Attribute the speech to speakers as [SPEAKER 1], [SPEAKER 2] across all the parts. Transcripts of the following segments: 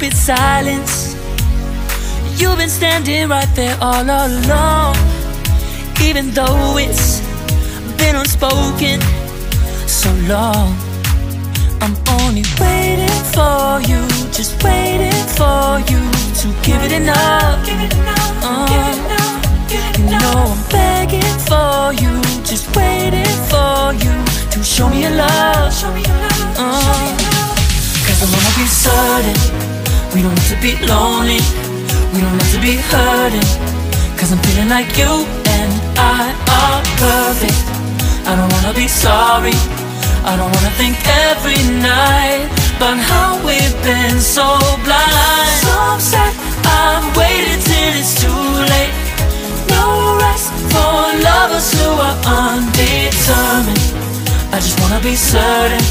[SPEAKER 1] stupid silence. You've been standing right there all along, even though it's been unspoken so long. I'm only waiting for you, just waiting for you to give it enough. You know I'm begging for you, just waiting for you to show me your love. Cause I wanna be certain we don't have to be lonely, we don't have to be hurting. Cause I'm feeling like you and I are perfect. I don't wanna be sorry, I don't wanna think every night about how we've been so blind. So upset, I've waited till it's too late. No rest for lovers who are undetermined. I just wanna be certain,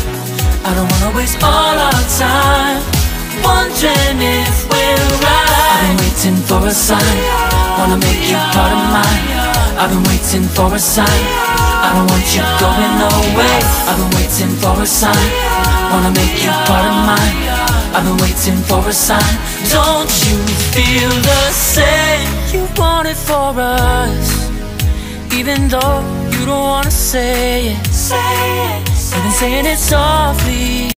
[SPEAKER 1] I don't wanna waste all our time wondering if we're right. I've been waiting for a sign, wanna make you part of mine. I've been waiting for a sign, I don't want you going away. I've been waiting for a sign, wanna make you part of mine. I've been waiting for a sign. Don't you feel the same? You want it for us, even though you don't wanna say it. Say it. You've been saying it softly.